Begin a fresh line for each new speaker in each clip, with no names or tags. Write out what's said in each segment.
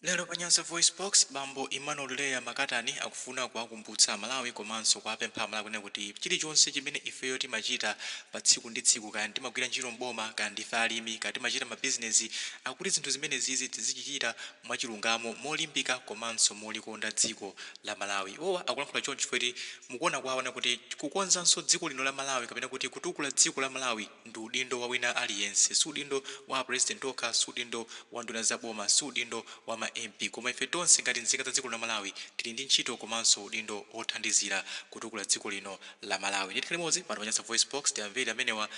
Lero Panyansa Voice Box bambo Emmanuel Leya Makatani akufuna kuwakumbutsa Malawi komanso kuwapempha Malawi kuti chilichonse chimene ifeyo timachita pa tsiku ndi tsiku kaya timagwira ntchito mboma kaya ndife alimi kaya timachita mabizinesi akuti zinthu zimene zizi tizichita mwachilungamo molimbika komanso molikonda dziko la Malawi. Owa akulankhula choncho chifukwa mukuona kwaona kuti kukonzanso dziko lino la Malawi kapena kuti kutukula dziko la Malawi ndi udindo wa wina aliyense, si udindo wa president okha, si udindo wa nduna za boma, si udindo wa MP koma ife tonse ngati nzika za dziko la Malawi tili ndi ntchito komanso udindo othandizira kutukula dziko lino la Malawi. Ndithi limodzi pano Panyansa Voice Box tiamvere amenewa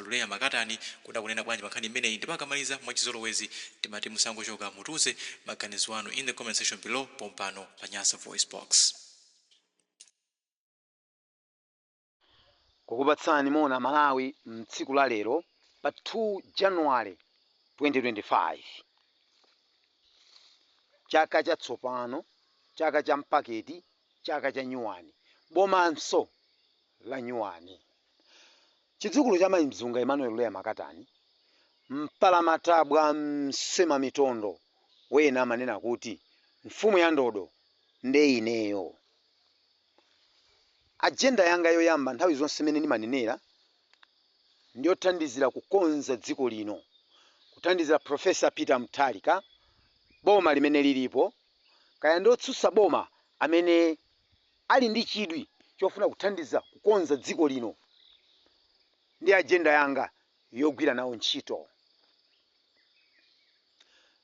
Leya Makatani kuda kunena bwanji pankhani imeneyi ndipakamaliza mwachizolowezi timati musangochoka mutuze maganizo anu in the comment section below pompano Panyansa Voice Box.
Kukupatsani mona Malawi mtsiku la lero pa 2 January 2025. Chaka cha tsopano, chaka cha mpaketi, chaka cha nyuwani, bomanso la nyuwani. Chidzukulu cha Mzunga Emmanuel Leya Makatani mpalamatabwa msema mitondo wena amanena kuti mfumu ya ndodo nde ineyo. Agenda yanga yoyamba nthawi zonse imene ndimanenera ndiyothandizira kukonza dziko lino, kuthandizira Professor Peter Mutharika boma limene lilipo kaya ndotsutsa boma amene ali ndi chidwi chofuna kuthandiza kukonza dziko lino. Ndi agenda yanga yogwira nawo ntchito.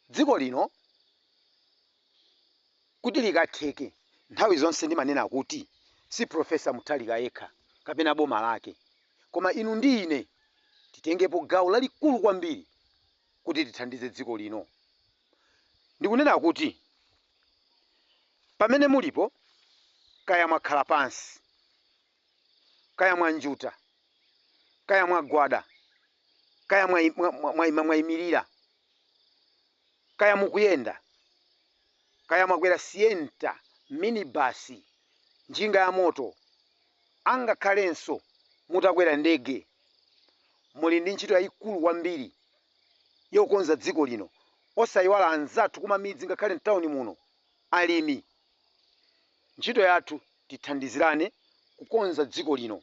Dziko lino kuti likatheke nthawi zonse ndimanena kuti si Professor Mutharika yekha kapena boma lake, koma inu ndi ine titengepo gawo lalikulu kwambiri kuti tithandize dziko lino. Ndikunena kuti pamene mulipo kaya mwakhala pansi, kaya mwanjuta, kaya mwagwada, kaya mwayimirira, kaya mukuyenda, kaya mwakwera sienta, minibasi, njinga ya moto, angakhalenso mutakwera ndege, muli ndi ntchito yayikulu kwambiri yokonza dziko lino. Osayiwala anzathu kumamidzi ngakhale mtawuni muno alimi. Ntchito yathu tithandizirane kukonza dziko lino.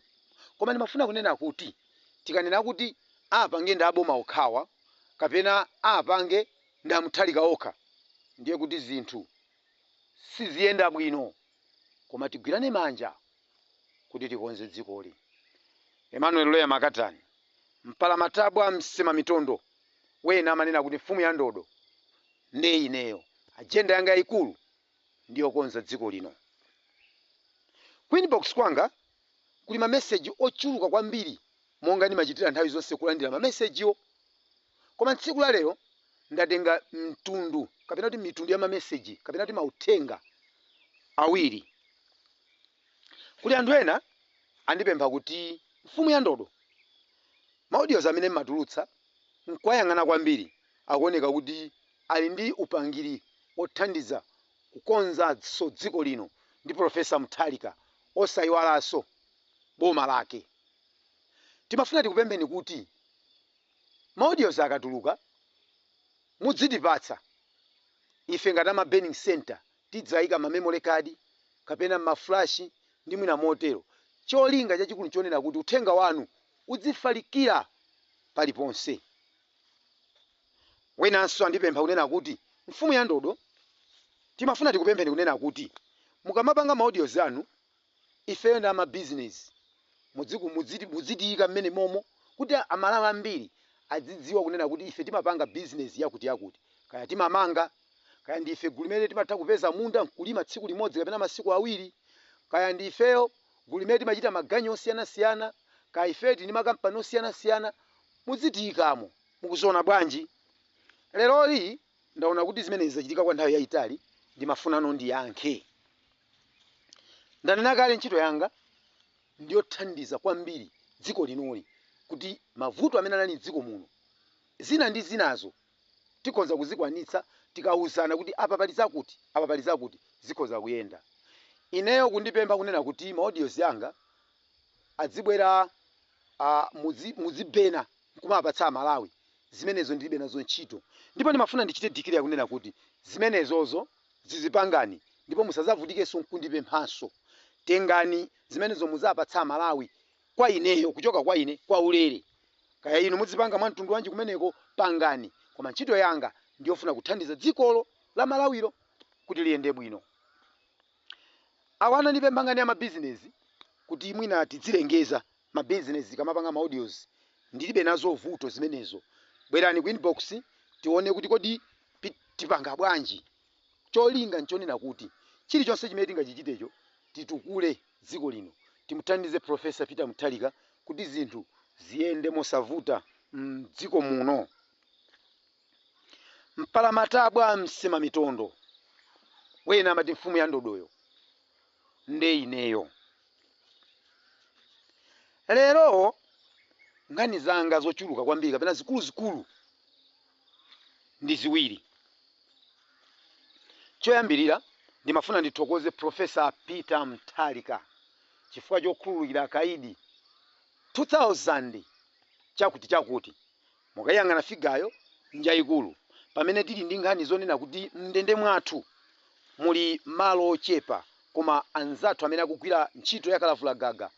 Koma ndimafuna kunena kuti tikanena kuti apange ndi aboma okhawa kapena apange ndi Mutharika okha, ndiye kuti zinthu siziyenda bwino. Koma tigwirane manja kuti tikonze dzikoli. Emmanuel Leya Makatani mpalamatabwa msema mitondo wena amanena kuti mfumu ya ndodo nde ineyo. Agenda yanga yayikulu ndiyo konza dziko lino. Queenbox kwanga kuli ma message ochuluka kwambiri monga ndimachitira nthawi zonse kulandira ma messagewo. Koma tsiku la lero ndatenga mtundu kapena kuti mitundu ya ma message kapena kuti mauthenga awiri. Kuli anthu ena andipempha kuti mfumu ya ndodo maaudios amene mmatulutsa nkwayang'ana kwambiri akuoneka kuti ali ndi upangiri othandiza kukonza dziko lino ndi Professor Mutharika osayiwalanso boma lake. Timafuna tikupempheni kuti maaudios akatuluka mudzitipatsa ife ngati ama burning center tidzayika ma memory card kapena ma flash ndi mwina motero. Cholinga chachikulu chonena kuti uthenga wanu udzifalikira paliponse. Wenanso andipempha kunena kuti mfumu ya ndodo timafuna tikupempheni kunena kuti mukamapanga maaudios anu ifeyo ndi ama business mudzitiyika mmene momo kuti amalawi ambiri adzidziwa kunena kuti ife timapanga business yakuti kaya timamanga, kaya ndife gulu limene timatha kupeza munda nkulima tsiku limodzi kapena masiku awiri, kaya ndifeyo gulu limene timachita maganyu osiyanasiyana, kaya ifeyo tili ndi makampani osiyanasiyana, mudzitiyikamo. Mukuziona bwanji? Leroli ndaona kuti zimene zachitika kwa nthawi yayitali ndimafunano ndiyankhe. Ndanena kale ntchito yanga ndiyothandiza kwambiri dziko linoli kuti mavuto amene anali dziko muno zina ndi zinazo tikonza kuzikwanitsa tikawuzana kuti apa pali zakuti apa pali zakuti zikhoza kuyenda. Ineyo kundipempha kunena kuti maaudios yanga adzibwera muzibena kumapatsa Malawi zimenezo ndilibe nazo ntchito. ndipo ndimafuna ndichite dikiri yakunena kuti zimenezozo zizipangani ndipo musazavutikenso nkundipemphanso. Tengani zimenezo muzapatsa Malawi kwa ineyo, kuchoka kwa ine kwa ulere. Kaya inu muzipanga mwa mtundu wanji kumeneko pangani, koma ntchito yanga ndiyofuna kuthandiza dzikolo la Malawiro kuti liyende bwino. Awana ndipempha ngani ya mabizinesi kuti mwina tidzilengeza mabizinesi kamapanga audios ndilibe nazo vuto zimenezo. Bwerani ku inbox tione kuti kodi tipanga bwanji. Cholinga nchonena kuti chilichonse chimene tingachichitecho titukule dziko lino, timuthandize Profesa Peter Mutharika kuti zinthu ziyende mosavuta m'dziko muno. Mpalamatabwa msema mitondo wena amati mfumu ya ndodoyo nde ineyo. Lero ngani zanga zochuluka kwambiri kapena zikulu ndi ziwiri. Choyambirira ndimafuna ndithokoze Profesa Peter Mutharika chifukwa chokhululukira akaidi 2000 chakuti mukayang'ana figayo njayikulu pamene tili ndi nkhani zonena kuti mndende mwathu muli malo ochepa koma anzathu amene akugwira ntchito yakalavulagaga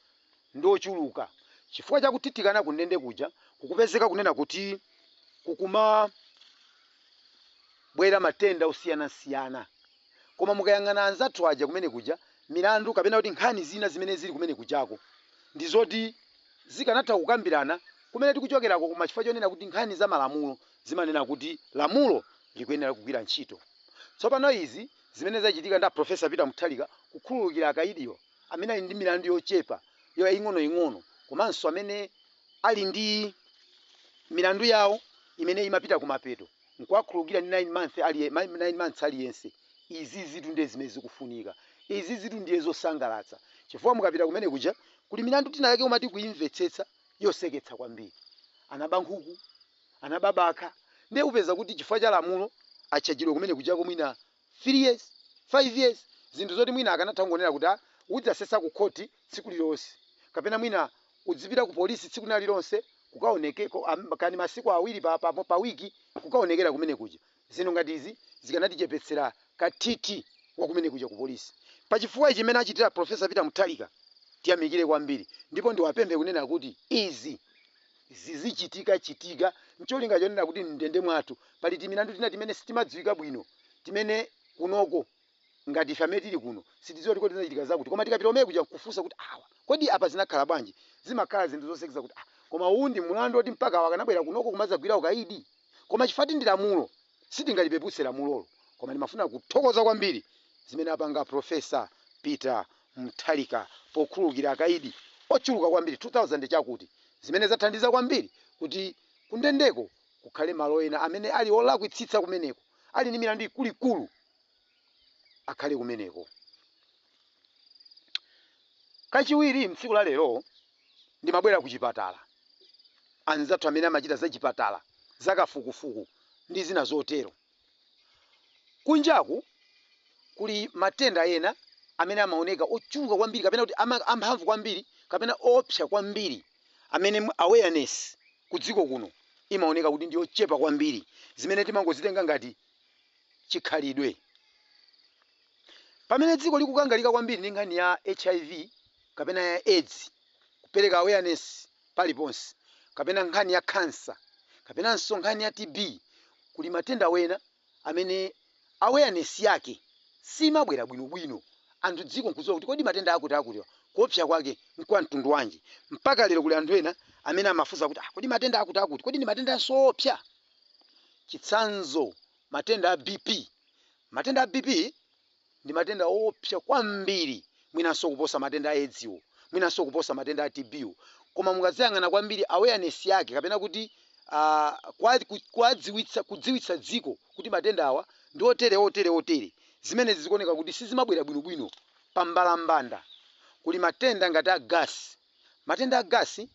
ndi ochuluka. Chifukwa chakutitikana kundende kuja kukupezeka kunena kuti kukuma bwera matenda osiyanasiyana, koma mukayang'ana anzathu aja kumene kuja milandu kapena kuti nkhani zina zimene zili kumene kujako ndizoti zikanatha kukambirana kumene tikuchokerako, koma chifukwa chonena kuti nkhani za malamulo zimanena kuti lamulo likuyenera kugwira ntchito. Tsopano izi zimene zachitika nda Profesa Peter Mutharika kukhululukira akaidiyo amene ali ndi milandu yochepa ing'ono komanso amene ali ndi milandu yawo imene imapita kumapeto nkuwakhululukira ndi 9 months aliyense. Izi zitu ndiye zimene zikufunika, izi zitu ndiye zosangalatsa chifukwa mukapita kumene kuja kuli milandu tina yake umati kuimvetsetsa yoseketsa kwambiri. Anaba nkhuku, anababaka, ndiye upeza kuti chifukwa cha lamulo achajidwa kumene kujako mwina 3 years 5 years, zinthu zoti mwina akanatha kungonera kuti udzasesa ku khoti tsiku lilonse kapena mwina udzipita ku polisi tsiku lilonse kukaonekeko kani masiku awiri pa wiki kukaonekera kumene kuja. Zinthu ngati izi zikanatichepetsera katiti wa kumene kuja ku polisi. Pachifukwa ichi chimene achitira Profesa Peter Mutharika tiyamikire kwambiri, ndipo ndiwapemphe kunena kuti izi zizichitika ncholinga chonena kuti mndende mwathu pali timilandu tina timene sitimadziwika bwino, timene kunoko ngati ife amene tili kuno sitidziwa kuti zinachitika zakuti, koma tikapita kumene kuja kufunsa kuti awa kodi apa zinakhala bwanji, zimakhala zinthu zosekeza kuti koma uwu ndi mulandu oti mpaka wakanabwera kunoko kumadzagwira ukaidi. Koma chifukwa ndi lamulo sitingalipeputse lamulolo, koma ndimafuna kuthokoza kwambiri zimene apanga Profesa Peter Mutharika pokhululukira akaidi ochuluka kwambiri 2000 chakuti, zimene zathandiza kwambiri kuti kundendeko kukhale malo ena amene ali olakwitsitsa kumeneko, ali ndi milandu ikuluikulu akhale kumeneko. Kachiwiri mtsiku la lero ndimabwera ku chipatala, anzathu amene amachita za chipatala zakafukufuku ndi zina zotero. Kunjaku kuli matenda ena amene amaoneka ochuluka kwambiri kapena kuti amphamvu kwambiri kapena opsa kwambiri, amene awareness ku dziko kuno imaoneka kuti ndi ochepa kwambiri, zimene timangozitenga ngati chikhalidwe. Pamene dziko likukangalika kwambiri ndi nkhani ya HIV kapena ya AIDS, kupereka awareness paliponse, kapena nkhani ya cancer, kapenanso nkhani ya TB, kuli matenda wena amene awareness yake simabwera bwinobwino. Anthu dziko nkudziwa kuti kodi matenda akuti kuopsa kwake nkwa mtundu wanji. Mpaka lero kuli anthu ena amene amafunsa kuti kodi matenda akuti kodi ndi matenda soopsa. Chitsanzo matenda a BP. Matenda a BP ndi matenda opsa kwambiri, mwinanso kuposa matenda a AIDS, mwinanso kuposa matenda a TB. Koma mukaziyang'ana kwambiri awareness yake kapena kuti kudziwitsa dziko kuti matenda awa ndi otere, zimene zikuoneka kuti sizimabwera bwinobwino pambalambanda. Kuli matenda ngati a gasi. Matenda a gasi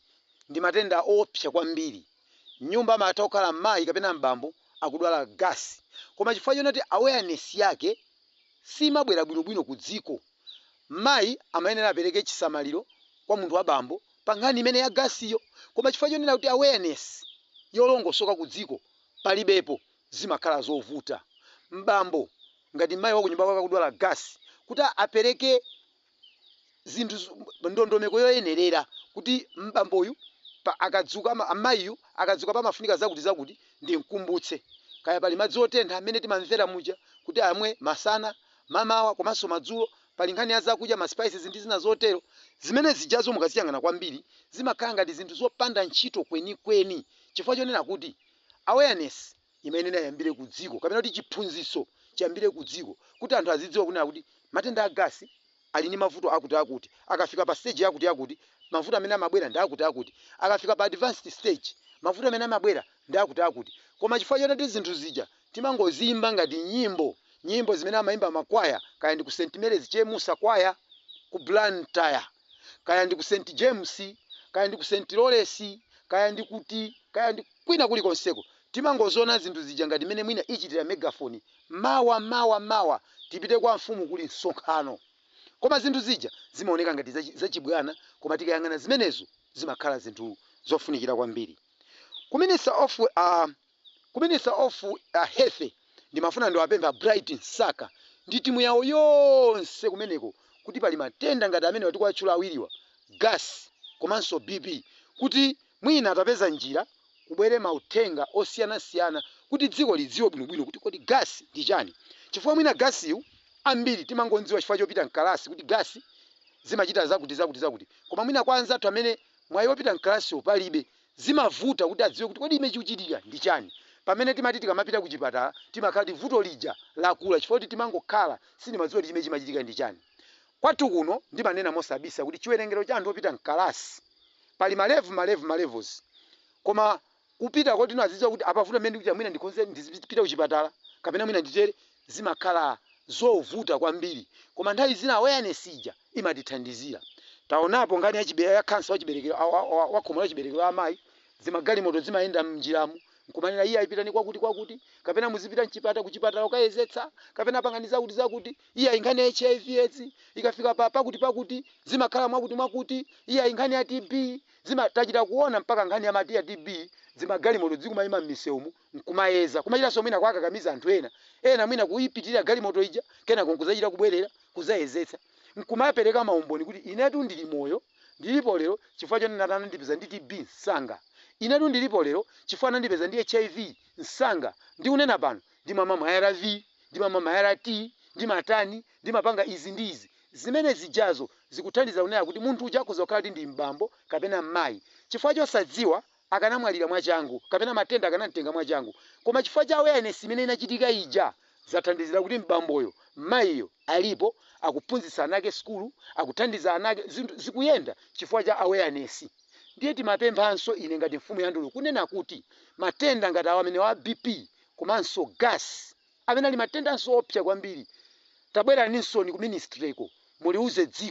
ndi matenda opsa kwambiri. Nyumba amatha kukhala mayi kapena mbambo akudwala gasi, koma chifukwa chonoti awareness yake simabwera bwinobwino ku dziko. Mayi amayenera apereke chisamaliro kwa munthu wa bambo pa nkhani imene ya gasiyo, koma chifukwa chonena kuti awareness yolongosoka ku dziko palibepo, zimakhala zovuta. Mbambo ngati mayi wa kunyumba kwake kudwala gasi kuti apereke zinthu ndondomeko yoyenerera kuti mbamboyu akadzuka amayiyu akadzuka pamafunika zakuti ndi mkumbutse kaya pali madzi otentha amene timamvera muja kuti amwe masana mamawa komanso madzulo, pali nkhani ya zakudya ma spices ndi zina zotero zimene zijazo mukaziyang'ana kwambiri zimakhala ngati zinthu zopanda ntchito kwenikweni, chifukwa chonena kuti awareness imene inayambire ku dziko kapena kuti chiphunzitso chiyambire ku dziko kuti anthu azidziwa kunena kuti matenda a gasi ali ndi mavuto akuti akafika pa stage yakuti mavuto amene amabwera ndi akuti akafika pa advanced stage mavuto amene amabwera ndi akuti. Koma chifukwa choti zinthu zija timangozimba ngati nyimbo zimene amayimba makwaya, kaya ndi ku St Mary's Chemusa kwaya ku Blantyre, kaya ndi ku St James, kaya ndi ku St Lawrence, kaya ndi kwina kulikonseko, timangozona zinthu zija ngati mene mwina ichitira megaphone mawa tipite kwa mfumu kuli msonkhano. Koma zinthu zija zimaoneka ngati zachibwana, koma tikayang'ana zimenezo zimakhala zinthu zofunikira kwambiri. Ku Minister of Health ndimafuna ndiwapempha Bright Nsaka ndi timu yawo yonse kumeneko kuti pali matenda ngati amene wati kwatchula awiriwa gas komanso BP, kuti mwina atapeza njira kubwere mauthenga osiyanasiyana kuti dziko lidziwe bwinobwino kuti kodi gas ndi chani. Chifukwa mwina gasiyu ambiri timangonziwa chifukwa chopita mkalasi kuti gasi zimachita zakuti, koma mwina kwa anzathu amene mwayi wopita mkalasiyo palibe zimavuta kuti adziwe kuti kodi ime chikuchitika ndi chani. Pamene timati tikamapita ku chipatala timakhala vuto lija lakula chifukwa kuti timangokhala sitimadziwa kuti chimene chimachitika ndi chani. Kwathu kuno ndimanena mosabisa kuti chiwerengero cha anthu opita mkalasi pali malevels, koma kupita kuti azidziwa kuti apa vuto amene ndikuti mwina ndikonze ndizipita ku chipatala kapena mwina nditere zimakhala zovuta kwambiri. Koma nthawi zina awareness ija imatithandizira. Taonapo ngani ya cancer wachiberekero wakhomo la chiberekero amayi zimagalimoto zimayenda mnjiramu nkumanena iya ipitani kwakuti kapena muzipita kuchipatala ukayezetsa kapena panganiza kuti iya inkhani ya HIV AIDS ikafika pakuti zimakhala mwakuti iya inkhani ya TB tachita kuona mpaka nkhani ya mati ya TB zimagalimoto zikumayima m'misewumu nkumayeza kumachitanso mwina kwakakamiza anthu ena mwina kuyipitirira galimoto ija kena kunkuzachita kubwerera kuzayezetsa nkumapereka maumboni kuti inetu ndili moyo ndilipo lero chifukwa choti natana ndipeza ndi TB Nsanga, inetu ndilipo lero chifukwa nandipeza ndi HIV Nsanga, ndikunena pano ndimamwa ma ARV ndimamwa ma ART ndimatani ndimapanga izi ndi izi. Zimene zijazo zikuthandiza kunena kuti munthu uja akhoza kukhala kuti ndi mbambo kapena mayi chifukwa chosadziwa akanamwalira mwachangu kapena matenda akanamtenga mwachangu, koma chifukwa cha awareness imene inachitika ija zathandizira kuti mbamboyo mayiyo alipo akuphunzitsa anake skulu akuthandiza anake zikuyenda chifukwa cha awareness. Ndiye timapemphanso ine ngati mfumu ya Ndulu kunena kuti matenda ngati awa amene wa BP komanso gas amene ali matendanso opsa kwambiri tabwera ninsoni ku ministry ko muliuze dziko